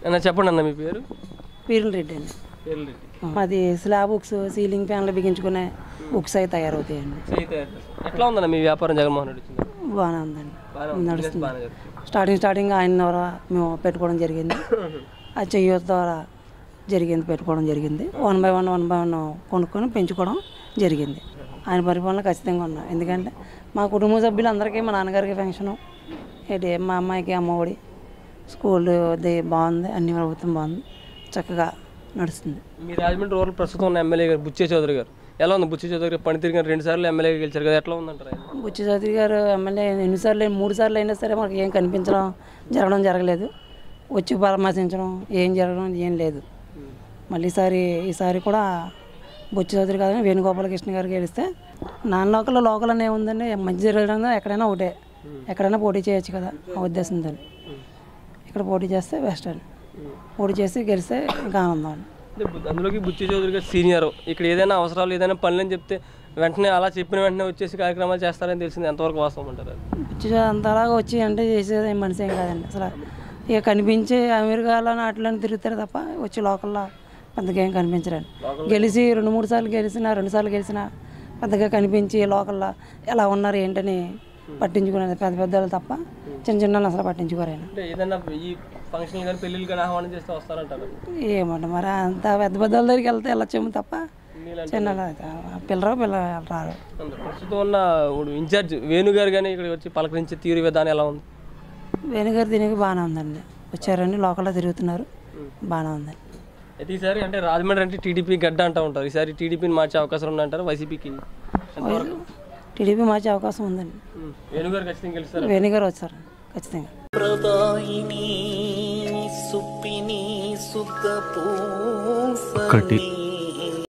అన్న చెప్పండి అన్న మీ పేరు? పీరుల రెడ్డి అండి. అది స్లాబ్ బుక్స్, సీలింగ్ ఫ్యాన్లు బిగించుకునే బుక్స్ అవి తయారవుతాయండి. ఎట్లా ఉందన్న మీ వ్యాపారం జగన్మోహన్ రెడ్డి? బాగానే ఉందండి, నడుస్తుంది. స్టార్టింగ్ ఆయన ద్వారా మేము పెట్టుకోవడం జరిగింది. అది చెయ్యొద్దు ద్వారా పెట్టుకోవడం జరిగింది. 1 by 1 కొనుక్కొని పెంచుకోవడం జరిగింది. ఆయన పరిపాలన ఖచ్చితంగా ఉన్నాం. ఎందుకంటే మా కుటుంబ సభ్యులందరికీ, మా నాన్నగారికి పెన్షను, మా అమ్మాయికి అమ్మఒడి, స్కూల్ బాగుంది, అన్ని ప్రభుత్వం బాగుంది, చక్కగా నడుస్తుంది. మీ రాజమండ్రి రూరల్ ప్రస్తుతం ఉన్న ఎమ్మెల్యే గారు బుచ్చే చౌదరి గారు ఎలా ఉంది? బుచ్చే చౌదరి గారు పనితీరు గారు 2 సార్లు ఎమ్మెల్యేగా గెలిచారు కదా, ఎట్లా ఉందంటారు? బుచ్చే చౌదరి గారు ఎమ్మెల్యే 3 సార్లు అయినా సరే మాకు ఏం జరగడం జరగలేదు. వచ్చి పరామర్శించడం ఏం లేదు. మళ్ళీ ఈసారి కూడా బుచ్చే చౌదరి కాదని వేణుగోపాలకృష్ణ గారు గెలిస్తే లోకల్ అనే ఉందండి. మంచి జరగడం ఎక్కడైనా ఒకటే, ఎక్కడైనా పోటీ చేయొచ్చు కదా ఆ ఉద్దేశంతో ఇక్కడ పోటీ చేస్తే బెస్ట్ అని, పోటీ చేసి గెలిస్తే ఇంకా ఆనందం అండి. అందులోకి బుచ్చే చౌదరి గారు సీనియర్, ఇక్కడ ఏదైనా అవసరాలు ఏదైనా పనులని చెప్తే వెంటనే అలా చెప్పిన వెంటనే వచ్చేసి కార్యక్రమాలు చేస్తారని తెలిసింది, ఎంతవరకు వాస్తవం అంటారు? బుచ్చే అంతలాగా వచ్చి అంటే చేసేది మనిషి ఏం కాదండి అసలు. ఇక కనిపించే అమెరికాలో అట్లని తిరుగుతారు తప్ప వచ్చి లోకల్లో పెద్దగా ఏం కనిపించరండి. గెలిచి 2-3 సార్లు గెలిచినా 2 సార్లు గెలిచినా పెద్దగా కనిపించి లోకల్లో ఎలా ఉన్నారు ఏంటని పట్టించుకునేది పెద్దలు తప్ప చిన్న అసలు పట్టించుకోరేనా. ఏమంటే మరి అంత పెద్దల దగ్గరికి వెళ్తే వెళ్ళొచ్చేమో తప్ప చిన్న పిల్లలు రారు. ప్రస్తుతం ఉన్న ఇన్ఛార్జ్ వేణుగారు కానీ ఇక్కడ వచ్చి పలకరించే తీరు విధానం ఎలా ఉంది? వేణుగారు దీనికి బాగానే ఉందండి, వచ్చారండి లోకల్లో తిరుగుతున్నారు, బాగానే ఉందండి. అయితే ఈసారి అంటే రాజమండ్రి అంటే టీడీపీ గడ్డ అంటూ ఉంటారు, ఈసారి టీడీపీని మార్చే అవకాశం ఉందంటారు వైసీపీకి? టీడీపీ మార్చే అవకాశం ఉందండి. వేణుగారు ఖచ్చితంగా గెలుస్తారు. వేణుగారు వచ్చారు ఖచ్చితంగా. కటి